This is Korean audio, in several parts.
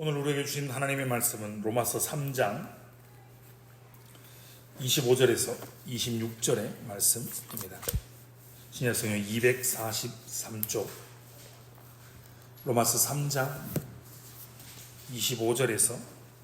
오늘 우리에게 주신 하나님의 말씀은 로마서 3장 25절에서 26절의 말씀입니다. 신약성경 243쪽 로마서 3장 25절에서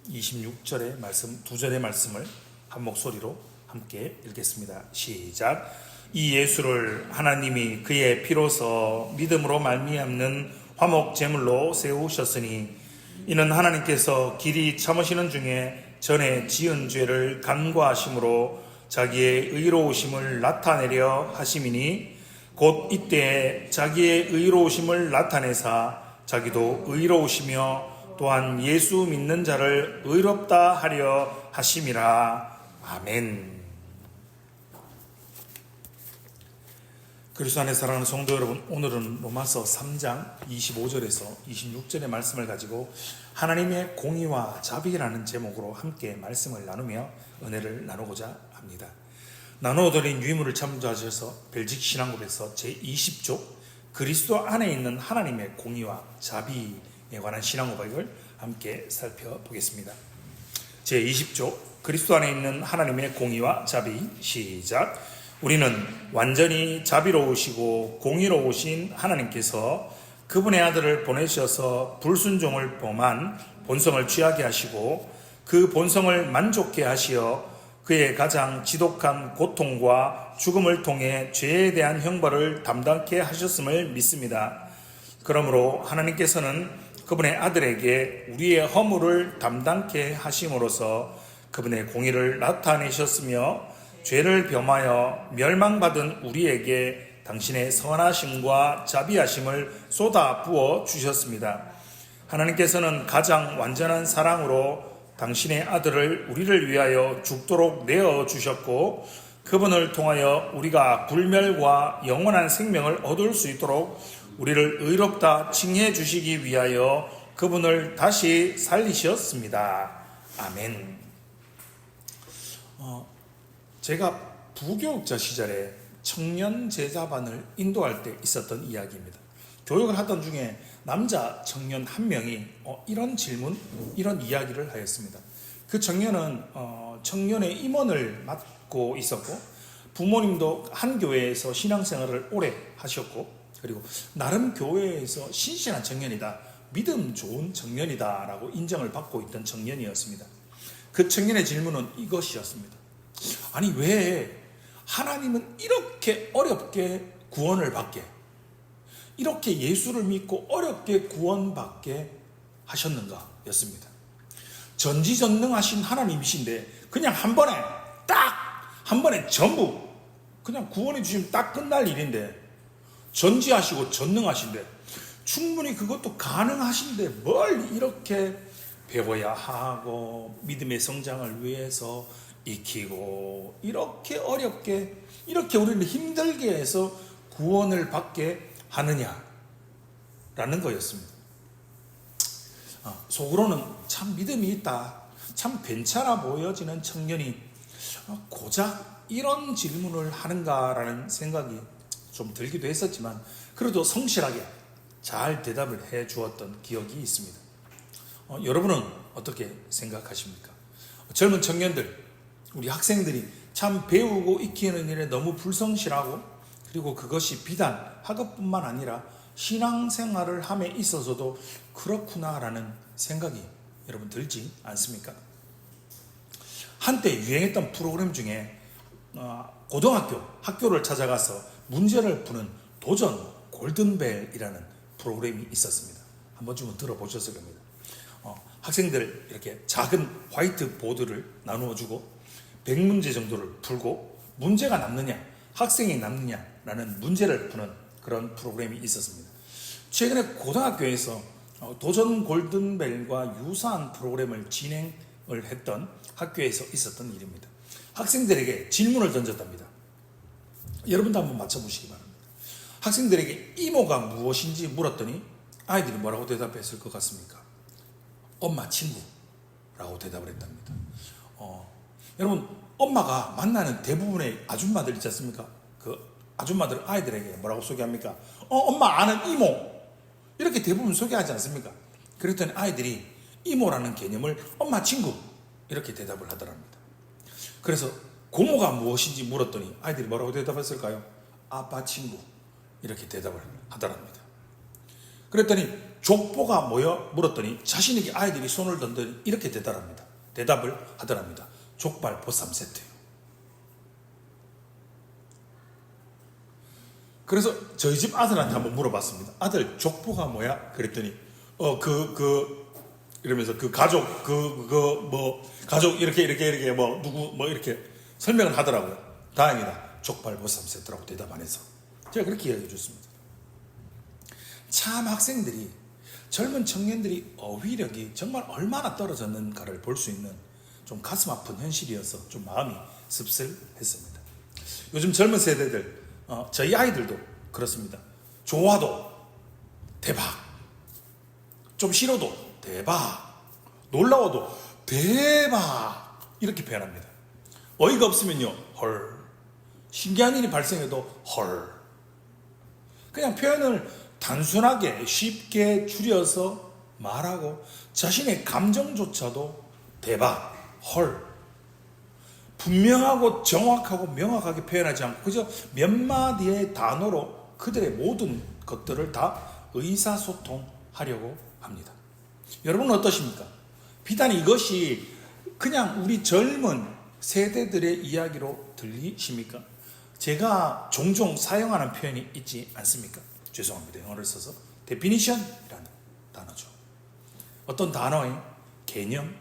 26절의 말씀, 두 절의 말씀을 한 목소리로 함께 읽겠습니다. 시작. 이 예수를 하나님이 그의 피로서 믿음으로 말미암는 화목 제물로 세우셨으니 이는 하나님께서 길이 참으시는 중에 전에 지은 죄를 간과하심으로 자기의 의로우심을 나타내려 하심이니 곧 이때에 자기의 의로우심을 나타내사 자기도 의로우시며 또한 예수 믿는 자를 의롭다 하려 하심이라. 아멘. 그리스도 안에 사랑하는 성도 여러분, 오늘은 로마서 3장 25절에서 26절의 말씀을 가지고 하나님의 공의와 자비라는 제목으로 함께 말씀을 나누며 은혜를 나누고자 합니다. 나누어드린 유의문을 참조하셔서 벨직 신앙국에서 제20조 그리스도 안에 있는 하나님의 공의와 자비에 관한 신앙고백을 함께 살펴보겠습니다. 제20조 그리스도 안에 있는 하나님의 공의와 자비. 시작. 우리는 완전히 자비로우시고 공의로우신 하나님께서 그분의 아들을 보내셔서 불순종을 범한 본성을 취하게 하시고 그 본성을 만족케 하시어 그의 가장 지독한 고통과 죽음을 통해 죄에 대한 형벌을 담당케 하셨음을 믿습니다. 그러므로 하나님께서는 그분의 아들에게 우리의 허물을 담당케 하심으로써 그분의 공의를 나타내셨으며 죄를 범하여 멸망받은 우리에게 당신의 선하심과 자비하심을 쏟아 부어 주셨습니다. 하나님께서는 가장 완전한 사랑으로 당신의 아들을 우리를 위하여 죽도록 내어 주셨고 그분을 통하여 우리가 불멸과 영원한 생명을 얻을 수 있도록 우리를 의롭다 칭해 주시기 위하여 그분을 다시 살리셨습니다. 아멘. 제가 부교육자 시절에 청년 제자반을 인도할 때 있었던 이야기입니다. 교육을 하던 중에 남자 청년 한 명이 이런 질문, 이런 이야기를 하였습니다. 그 청년은 청년의 임원을 맡고 있었고 부모님도 한 교회에서 신앙생활을 오래 하셨고 그리고 나름 교회에서 신실한 청년이다, 믿음 좋은 청년이다 라고 인정을 받고 있던 청년이었습니다. 그 청년의 질문은 이것이었습니다. 아니 왜 하나님은 이렇게 어렵게 구원을 받게, 이렇게 예수를 믿고 어렵게 구원받게 하셨는가 였습니다. 전지전능하신 하나님이신데 그냥 한 번에 한 번에 전부 그냥 구원해 주시면 딱 끝날 일인데, 전지하시고 전능하신데 충분히 그것도 가능하신데 뭘 이렇게 배워야 하고 믿음의 성장을 위해서 익히고 이렇게 어렵게 이렇게 우리를 힘들게 해서 구원을 받게 하느냐라는 거였습니다. 속으로는 참 믿음이 있다, 참 괜찮아 보여지는 청년이 고작 이런 질문을 하는가라는 생각이 좀 들기도 했었지만 그래도 성실하게 잘 대답을 해 주었던 기억이 있습니다. 여러분은 어떻게 생각하십니까? 젊은 청년들, 우리 학생들이 참 배우고 익히는 일에 너무 불성실하고 그리고 그것이 비단 학업뿐만 아니라 신앙생활을 함에 있어서도 그렇구나라는 생각이 여러분 들지 않습니까? 한때 유행했던 프로그램 중에 고등학교, 학교를 찾아가서 문제를 푸는 도전 골든벨이라는 프로그램이 있었습니다. 한 번쯤은 들어보셨을 겁니다. 학생들 이렇게 작은 화이트 보드를 나누어 주고 100문제 정도를 풀고 문제가 남느냐, 학생이 남느냐라는 문제를 푸는 그런 프로그램이 있었습니다. 최근에 고등학교에서 도전 골든벨과 유사한 프로그램을 진행을 했던 학교에서 있었던 일입니다. 학생들에게 질문을 던졌답니다. 여러분도 한번 맞춰보시기 바랍니다. 학생들에게 이모가 무엇인지 물었더니 아이들이 뭐라고 대답했을 것 같습니까? 엄마, 친구라고 대답을 했답니다. 여러분, 엄마가 만나는 대부분의 아줌마들 있지 않습니까? 그 아줌마들 아이들에게 뭐라고 소개합니까? 엄마 아는 이모, 이렇게 대부분 소개하지 않습니까? 그랬더니 아이들이 이모라는 개념을 엄마 친구 이렇게 대답을 하더랍니다. 그래서 고모가 무엇인지 물었더니 아이들이 뭐라고 대답했을까요? 아빠 친구 이렇게 대답을 하더랍니다. 그랬더니 족보가 뭐여? 물었더니 자신에게 아이들이 손을 던더니 이렇게 대답을 하더랍니다. 족발 보쌈 세트요. 그래서 저희 집 아들한테 한번 물어봤습니다. 아들 족보가 뭐야? 그랬더니 이러면서 그 가족 가족 이렇게 뭐 누구 뭐 이렇게 설명을 하더라고요. 다행이다. 족발 보쌈 세트라고 대답 안 해서 제가 그렇게 이야기해 줬습니다. 참 학생들이 젊은 청년들이 어휘력이 정말 얼마나 떨어졌는가를 볼 수 있는 좀 가슴 아픈 현실이어서 좀 마음이 씁쓸했습니다. 요즘 젊은 세대들 저희 아이들도 그렇습니다. 좋아도 대박, 좀 싫어도 대박, 놀라워도 대박 이렇게 표현합니다. 어이가 없으면요 헐, 신기한 일이 발생해도 헐. 그냥 표현을 단순하게 쉽게 줄여서 말하고 자신의 감정조차도 대박, 헐. 분명하고 정확하고 명확하게 표현하지 않고 그저 몇 마디의 단어로 그들의 모든 것들을 다 의사소통하려고 합니다. 여러분은 어떠십니까? 비단 이것이 그냥 우리 젊은 세대들의 이야기로 들리십니까? 제가 종종 사용하는 표현이 있지 않습니까? 죄송합니다. 영어를 써서 definition이라는 단어죠. 어떤 단어의 개념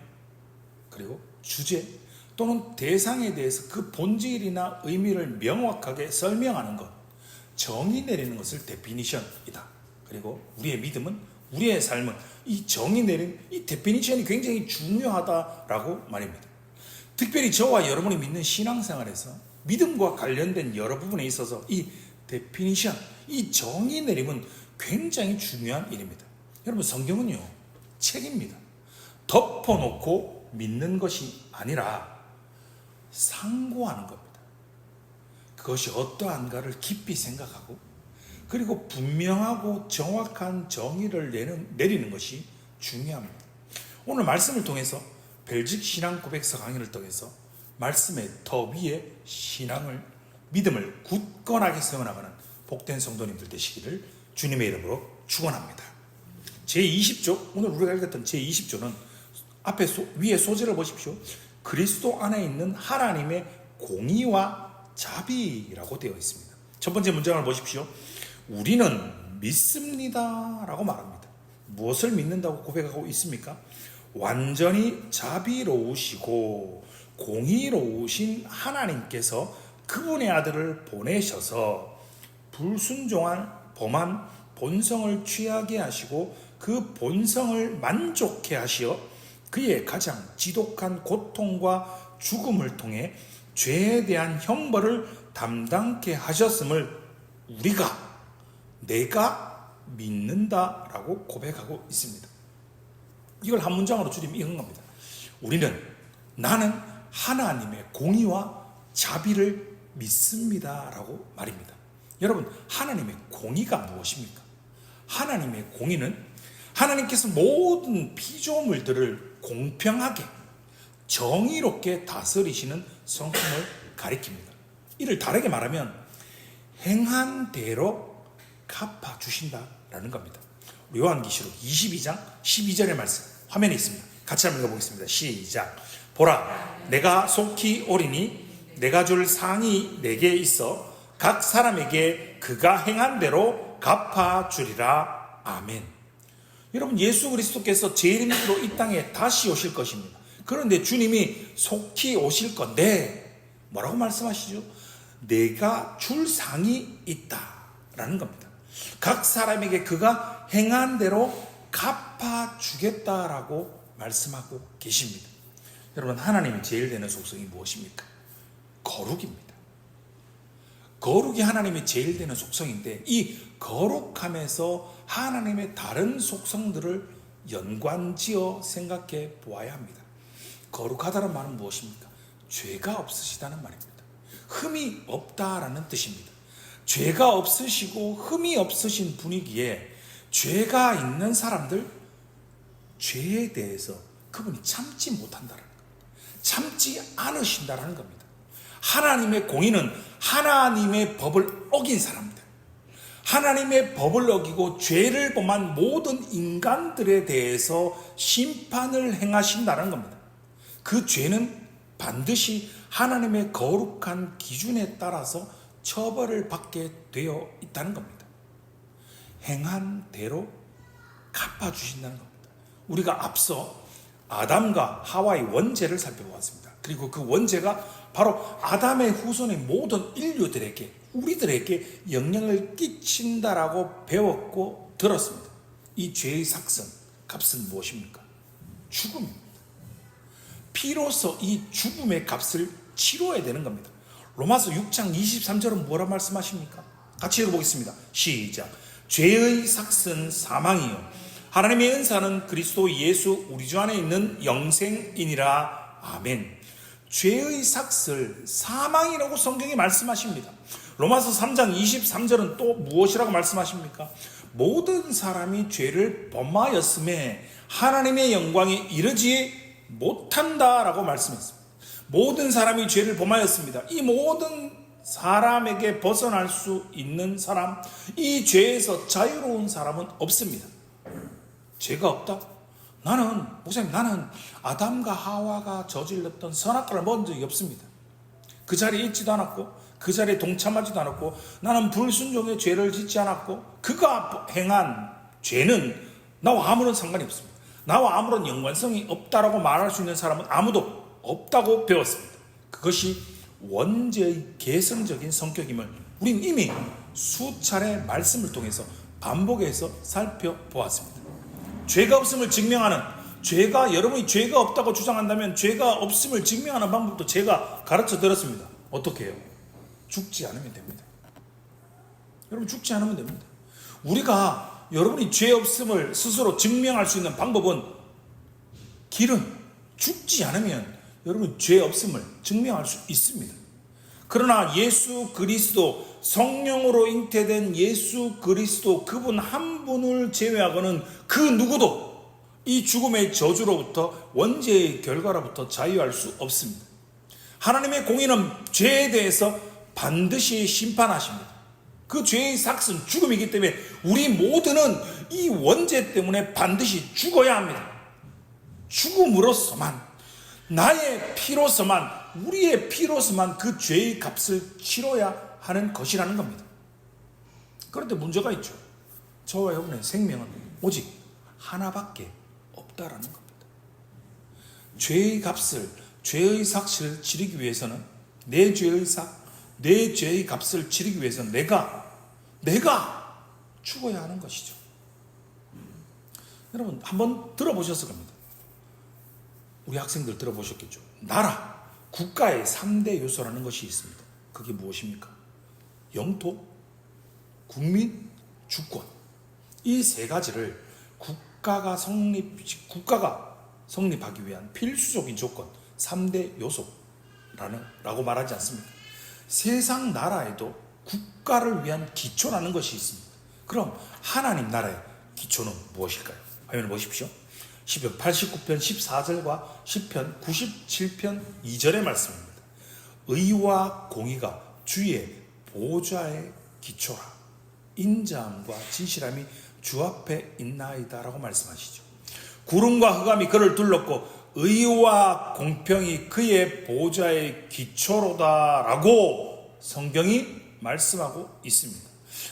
그리고 주제 또는 대상에 대해서 그 본질이나 의미를 명확하게 설명하는 것, 정의 내리는 것을 definition이다. 그리고 우리의 믿음은, 우리의 삶은 이 정의 내린 이 definition이 굉장히 중요하다라고 말입니다. 특별히 저와 여러분이 믿는 신앙생활에서 믿음과 관련된 여러 부분에 있어서 이 definition, 이 정의 내림은 굉장히 중요한 일입니다. 여러분 성경은요 책입니다. 덮어놓고 믿는 것이 아니라 상고하는 겁니다. 그것이 어떠한가를 깊이 생각하고 그리고 분명하고 정확한 정의를 내리는 것이 중요합니다. 오늘 말씀을 통해서 벨직 신앙 고백서 강의를 통해서 말씀의 더 위에 믿음을 굳건하게 세워나가는 복된 성도님들 되시기를 주님의 이름으로 축원합니다. 제20조, 오늘 우리가 읽었던 제20조는 앞에 위에 소재를 보십시오. 그리스도 안에 있는 하나님의 공의와 자비라고 되어 있습니다. 첫 번째 문장을 보십시오. 우리는 믿습니다 라고 말합니다. 무엇을 믿는다고 고백하고 있습니까? 완전히 자비로우시고 공의로우신 하나님께서 그분의 아들을 보내셔서 불순종한 범한 본성을 취하게 하시고 그 본성을 만족해 하시어 그의 가장 지독한 고통과 죽음을 통해 죄에 대한 형벌을 담당케 하셨음을 내가 믿는다라고 고백하고 있습니다. 이걸 한 문장으로 줄이면 이런 겁니다. 나는 하나님의 공의와 자비를 믿습니다라고 말입니다. 여러분, 하나님의 공의가 무엇입니까? 하나님의 공의는 하나님께서 모든 피조물들을 공평하게 정의롭게 다스리시는 성품을 가리킵니다. 이를 다르게 말하면 행한 대로 갚아주신다라는 겁니다. 요한계시록 22장 12절의 말씀 화면에 있습니다. 같이 한번 읽어보겠습니다. 시작. 보라, 내가 속히 오리니 내가 줄 상이 내게 있어 각 사람에게 그가 행한 대로 갚아주리라. 아멘. 여러분, 예수 그리스도께서 재림으로 이 땅에 다시 오실 것입니다. 그런데 주님이 속히 오실 건데 뭐라고 말씀하시죠? 내가 줄 상이 있다라는 겁니다. 각 사람에게 그가 행한 대로 갚아주겠다라고 말씀하고 계십니다. 여러분, 하나님이 제일 되는 속성이 무엇입니까? 거룩입니다. 거룩이 하나님이 제일 되는 속성인데 이 거룩함에서 하나님의 다른 속성들을 연관지어 생각해 보아야 합니다. 거룩하다는 말은 무엇입니까? 죄가 없으시다는 말입니다. 흠이 없다라는 뜻입니다. 죄가 없으시고 흠이 없으신 분이기에 죄가 있는 사람들, 죄에 대해서 그분이 참지 못한다는 거예요. 참지 않으신다는 겁니다. 하나님의 공의는 하나님의 법을 어긴 사람들, 하나님의 법을 어기고 죄를 범한 모든 인간들에 대해서 심판을 행하신다는 겁니다. 그 죄는 반드시 하나님의 거룩한 기준에 따라서 처벌을 받게 되어 있다는 겁니다. 행한 대로 갚아주신다는 겁니다. 우리가 앞서 아담과 하와의 원죄를 살펴보았습니다. 그리고 그 원죄가 바로 아담의 후손의 모든 인류들에게, 우리들에게 영향을 끼친다라고 배웠고 들었습니다. 이 죄의 삭선, 값은 무엇입니까? 죽음입니다. 피로써 이 죽음의 값을 치러야 되는 겁니다. 로마서 6장 23절은 뭐라 말씀하십니까? 같이 읽어보겠습니다. 시작. 죄의 삭은 사망이요 하나님의 은사는 그리스도 예수 우리 주 안에 있는 영생이니라. 아멘. 죄의 삭을 사망이라고 성경이 말씀하십니다. 로마서 3장 23절은 또 무엇이라고 말씀하십니까? 모든 사람이 죄를 범하였음에 하나님의 영광에 이르지 못한다라고 말씀했습니다. 모든 사람이 죄를 범하였습니다. 이 모든 사람에게 벗어날 수 있는 사람, 이 죄에서 자유로운 사람은 없습니다. 죄가 없다? 목사님, 나는 아담과 하와가 저질렀던 선악과를 먹은 적이 없습니다. 그 자리에 있지도 않았고, 그 자리에 동참하지도 않았고, 나는 불순종의 죄를 짓지 않았고, 그가 행한 죄는 나와 아무런 상관이 없습니다. 나와 아무런 연관성이 없다라고 말할 수 있는 사람은 아무도 없다고 배웠습니다. 그것이 원죄의 개성적인 성격임을 우린 이미 수차례 말씀을 통해서 반복해서 살펴보았습니다. 죄가 없음을 증명하는, 여러분이 죄가 없다고 주장한다면 죄가 없음을 증명하는 방법도 제가 가르쳐 드렸습니다. 어떻게 해요? 죽지 않으면 됩니다. 여러분, 죽지 않으면 됩니다. 우리가 여러분이 죄 없음을 스스로 증명할 수 있는 방법은, 길은 죽지 않으면 여러분 죄 없음을 증명할 수 있습니다. 그러나 예수 그리스도, 성령으로 잉태된 예수 그리스도, 그분 한 분을 제외하고는 그 누구도 이 죽음의 저주로부터, 원죄의 결과로부터 자유할 수 없습니다. 하나님의 공의는 죄에 대해서 반드시 심판하십니다. 그 죄의 삭은 죽음이기 때문에 우리 모두는 이 원죄 때문에 반드시 죽어야 합니다. 죽음으로서만, 나의 피로서만, 우리의 피로서만 그 죄의 값을 치러야 하는 것이라는 겁니다. 그런데 문제가 있죠. 저와 여러분의 생명은 오직 하나밖에 없다라는 겁니다. 죄의 값을, 죄의 삭을 치르기 위해서는, 내 죄의 값을 치르기 위해서는 내가 죽어야 하는 것이죠. 여러분, 한번 들어보셨을 겁니다. 우리 학생들 들어보셨겠죠. 나라, 국가의 3대 요소라는 것이 있습니다. 그게 무엇입니까? 영토, 국민, 주권. 이 세 가지를 국가가 성립하기 위한 필수적인 조건, 3대 요소라고 말하지 않습니까? 세상 나라에도 국가를 위한 기초라는 것이 있습니다. 그럼 하나님 나라의 기초는 무엇일까요? 화면을 보십시오. 시편 89편 14절과 시편 97편 2절의 말씀입니다. 의와 공의가 주의 보좌의 기초라. 인자함과 진실함이 주 앞에 있나이다 라고 말씀하시죠. 구름과 흑암이 그를 둘렀고 의와 공평이 그의 보좌의 기초로다 라고 성경이 말씀하고 있습니다.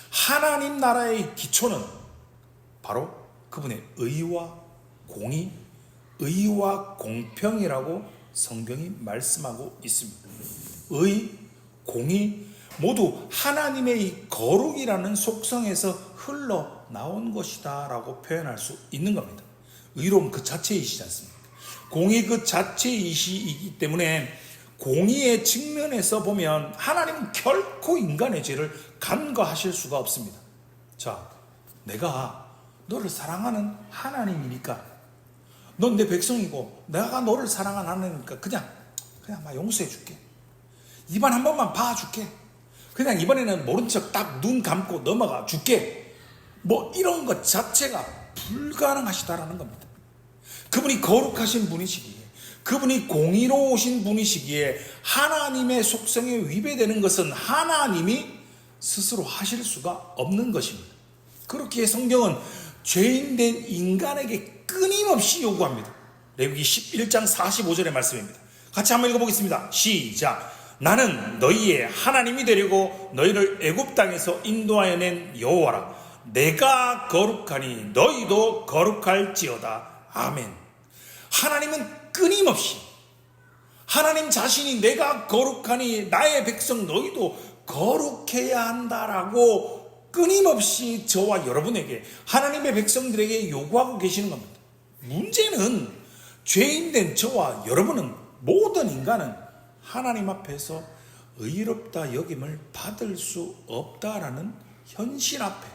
하나님 나라의 기초는 바로 그분의 의와 공의, 의와 공평이라고 성경이 말씀하고 있습니다. 의, 공의 모두 하나님의 이 거룩이라는 속성에서 흘러나온 것이다 라고 표현할 수 있는 겁니다. 의로움 그 자체이시지 않습니까? 공의 그 자체이시기 때문에 공의의 측면에서 보면 하나님은 결코 인간의 죄를 간과하실 수가 없습니다. 자, 내가 너를 사랑하는 하나님이니까, 넌 내 백성이고 내가 너를 사랑하는 하나님이니까 그냥 막 용서해 줄게. 이번 한 번만 봐줄게. 그냥 이번에는 모른 척 딱 눈 감고 넘어가 줄게. 뭐 이런 것 자체가 불가능하시다라는 겁니다. 그분이 거룩하신 분이시기에, 그분이 공의로우신 분이시기에 하나님의 속성에 위배되는 것은 하나님이 스스로 하실 수가 없는 것입니다. 그렇기에 성경은 죄인된 인간에게 끊임없이 요구합니다. 레위기 11장 45절의 말씀입니다. 같이 한번 읽어보겠습니다. 시작. 나는 너희의 하나님이 되려고 너희를 애굽 땅에서 인도하여 낸 여호와라. 내가 거룩하니 너희도 거룩할지어다. 아멘. 하나님은 끊임없이, 하나님 자신이 내가 거룩하니 나의 백성 너희도 거룩해야 한다라고 끊임없이 저와 여러분에게, 하나님의 백성들에게 요구하고 계시는 겁니다. 문제는 죄인된 저와 여러분은, 모든 인간은 하나님 앞에서 의롭다 여김을 받을 수 없다라는 현실 앞에,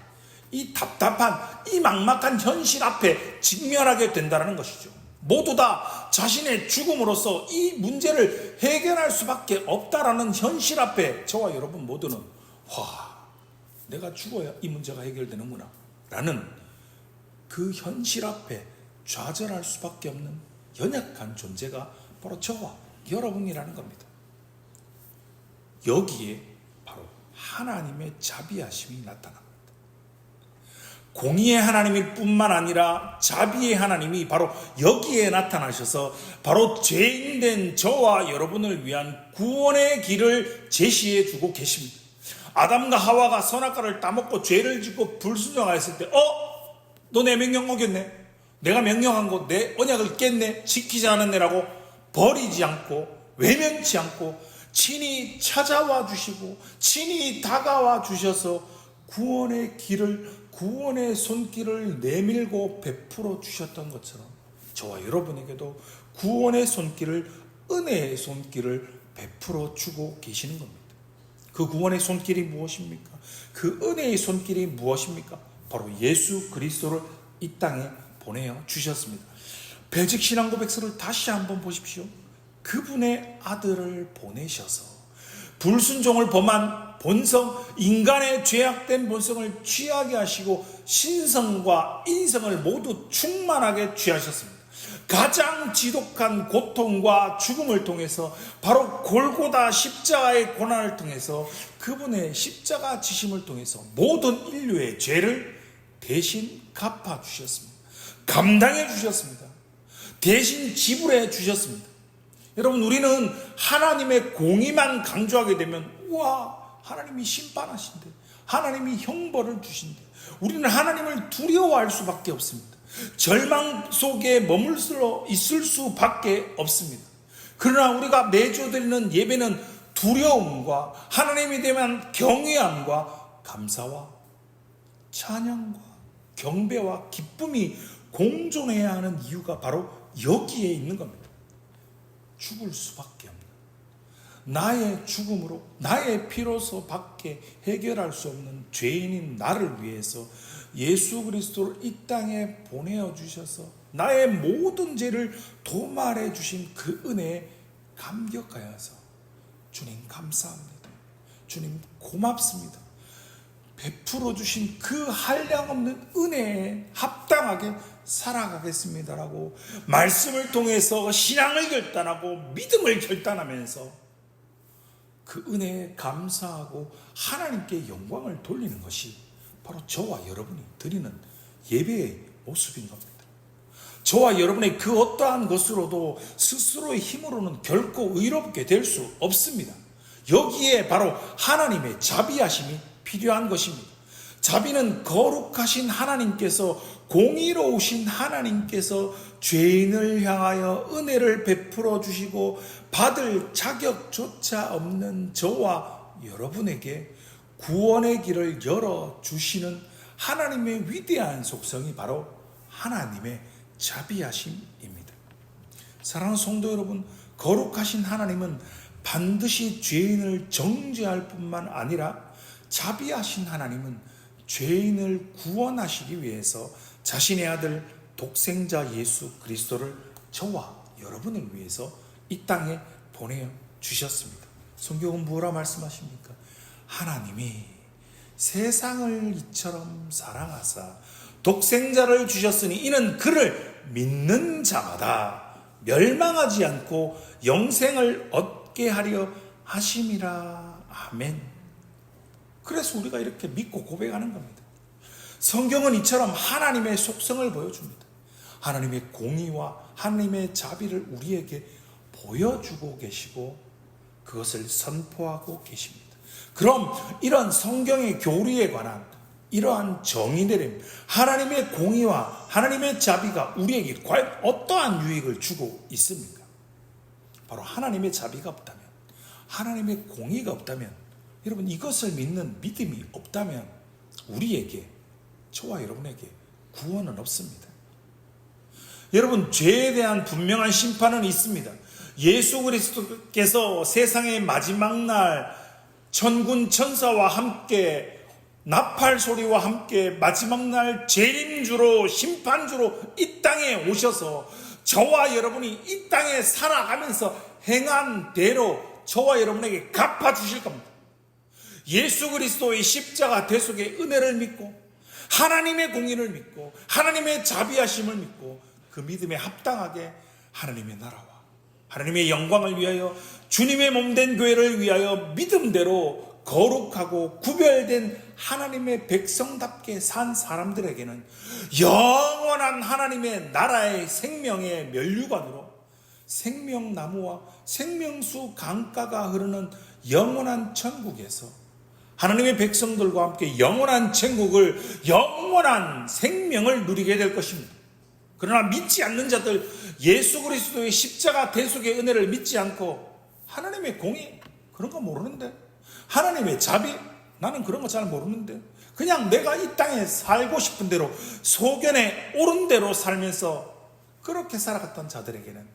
이 답답한, 이 막막한 현실 앞에 직면하게 된다는 것이죠. 모두 다 자신의 죽음으로써 이 문제를 해결할 수밖에 없다라는 현실 앞에 저와 여러분 모두는 내가 죽어야 이 문제가 해결되는구나 라는 그 현실 앞에 좌절할 수밖에 없는 연약한 존재가 바로 저와 여러분이라는 겁니다. 여기에 바로 하나님의 자비하심이 나타납니다. 공의의 하나님일 뿐만 아니라 자비의 하나님이 바로 여기에 나타나셔서 바로 죄인된 저와 여러분을 위한 구원의 길을 제시해 주고 계십니다. 아담과 하와가 선악과를 따먹고 죄를 짓고 불순종하였을 때 너 내 명령 어겼네, 내가 명령한 거 내 언약을 깼네, 지키지 않았네라고 버리지 않고 외면치 않고 친히 찾아와 주시고 친히 다가와 주셔서 구원의 길을, 구원의 손길을 내밀고 베풀어 주셨던 것처럼 저와 여러분에게도 구원의 손길을, 은혜의 손길을 베풀어 주고 계시는 겁니다. 그 구원의 손길이 무엇입니까? 그 은혜의 손길이 무엇입니까? 바로 예수 그리스도를 이 땅에 보내어 주셨습니다. 배직신앙 고백서를 다시 한번 보십시오. 그분의 아들을 보내셔서 불순종을 범한 본성, 인간의 죄악된 본성을 취하게 하시고 신성과 인성을 모두 충만하게 취하셨습니다. 가장 지독한 고통과 죽음을 통해서, 바로 골고다 십자가의 고난을 통해서, 그분의 십자가 지심을 통해서 모든 인류의 죄를 대신 갚아주셨습니다. 감당해 주셨습니다. 대신 지불해 주셨습니다. 여러분, 우리는 하나님의 공의만 강조하게 되면 하나님이 심판하신대, 하나님이 형벌을 주신대, 우리는 하나님을 두려워할 수밖에 없습니다. 절망 속에 머물러 있을 수밖에 없습니다. 그러나 우리가 매주 드리는 예배는 두려움과 하나님에 대한 경외함과 감사와 찬양과 경배와 기쁨이 공존해야 하는 이유가 바로 여기에 있는 겁니다. 죽을 수밖에 없는, 나의 죽음으로, 나의 피로서 밖에 해결할 수 없는 죄인인 나를 위해서 예수 그리스도를 이 땅에 보내어 주셔서 나의 모든 죄를 도말해 주신 그 은혜에 감격하여서 주님 감사합니다, 주님 고맙습니다, 베풀어 주신 그 한량없는 은혜에 합당하게 살아가겠습니다라고 말씀을 통해서 신앙을 결단하고 믿음을 결단하면서 그 은혜에 감사하고 하나님께 영광을 돌리는 것이 바로 저와 여러분이 드리는 예배의 모습인 겁니다. 저와 여러분의 그 어떠한 것으로도 스스로의 힘으로는 결코 의롭게 될 수 없습니다. 여기에 바로 하나님의 자비하심이 필요한 것입니다. 자비는 거룩하신 하나님께서, 공의로우신 하나님께서 죄인을 향하여 은혜를 베풀어 주시고 받을 자격조차 없는 저와 여러분에게 구원의 길을 열어주시는 하나님의 위대한 속성이 바로 하나님의 자비하심입니다. 사랑하는 성도 여러분, 거룩하신 하나님은 반드시 죄인을 정죄할 뿐만 아니라 자비하신 하나님은 죄인을 구원하시기 위해서 자신의 아들 독생자 예수 그리스도를 저와 여러분을 위해서 이 땅에 보내어 주셨습니다. 성경은 뭐라 말씀하십니까? 하나님이 세상을 이처럼 사랑하사 독생자를 주셨으니 이는 그를 믿는 자마다 멸망하지 않고 영생을 얻게 하려 하심이라. 아멘. 그래서 우리가 이렇게 믿고 고백하는 겁니다. 성경은 이처럼 하나님의 속성을 보여줍니다. 하나님의 공의와 하나님의 자비를 우리에게 보여주고 계시고 그것을 선포하고 계십니다. 그럼 이런 성경의 교리에 관한 이러한 정의 내림, 하나님의 공의와 하나님의 자비가 우리에게 과연 어떠한 유익을 주고 있습니까? 바로 하나님의 자비가 없다면, 하나님의 공의가 없다면, 여러분 이것을 믿는 믿음이 없다면 우리에게, 저와 여러분에게 구원은 없습니다. 여러분, 죄에 대한 분명한 심판은 있습니다. 예수 그리스도께서 세상의 마지막 날 천군 천사와 함께 나팔 소리와 함께 마지막 날 재림주로 심판주로 이 땅에 오셔서 저와 여러분이 이 땅에 살아가면서 행한 대로 저와 여러분에게 갚아주실 겁니다. 예수 그리스도의 십자가 대속의 은혜를 믿고 하나님의 공의를 믿고 하나님의 자비하심을 믿고 그 믿음에 합당하게 하나님의 나라와 하나님의 영광을 위하여 주님의 몸된 교회를 위하여 믿음대로 거룩하고 구별된 하나님의 백성답게 산 사람들에게는 영원한 하나님의 나라의 생명의 면류관으로 생명나무와 생명수 강가가 흐르는 영원한 천국에서 하나님의 백성들과 함께 영원한 천국을, 영원한 생명을 누리게 될 것입니다. 그러나 믿지 않는 자들, 예수 그리스도의 십자가 대속의 은혜를 믿지 않고 하나님의 공의, 그런 거 모르는데, 하나님의 자비, 나는 그런 거 잘 모르는데, 그냥 내가 이 땅에 살고 싶은 대로 소견에 옳은 대로 살면서 그렇게 살아갔던 자들에게는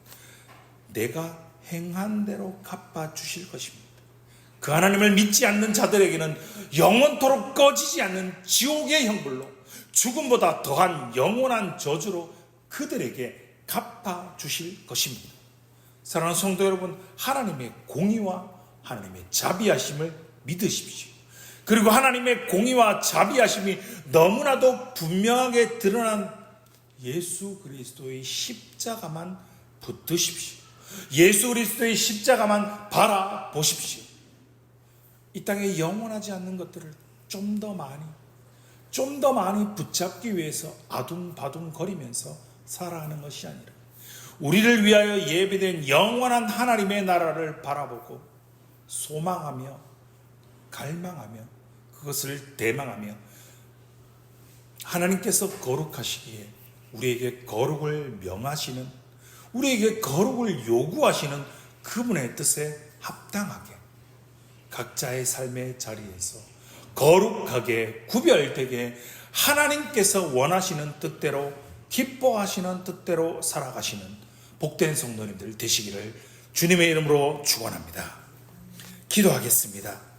내가 행한 대로 갚아주실 것입니다. 그 하나님을 믿지 않는 자들에게는 영원토록 꺼지지 않는 지옥의 형벌로 죽음보다 더한 영원한 저주로 그들에게 갚아주실 것입니다. 사랑하는 성도 여러분, 하나님의 공의와 하나님의 자비하심을 믿으십시오. 그리고 하나님의 공의와 자비하심이 너무나도 분명하게 드러난 예수 그리스도의 십자가만 붙드십시오. 예수 그리스도의 십자가만 바라보십시오. 이 땅에 영원하지 않는 것들을 좀 더 많이 붙잡기 위해서 아둥바둥 거리면서 살아가는 것이 아니라 우리를 위하여 예배된 영원한 하나님의 나라를 바라보고 소망하며 갈망하며 그것을 대망하며 하나님께서 거룩하시기에 우리에게 거룩을 명하시는, 우리에게 거룩을 요구하시는 그분의 뜻에 합당하게 각자의 삶의 자리에서 거룩하게 구별되게 하나님께서 원하시는 뜻대로, 기뻐하시는 뜻대로 살아가시는 복된 성도님들 되시기를 주님의 이름으로 축원합니다. 기도하겠습니다.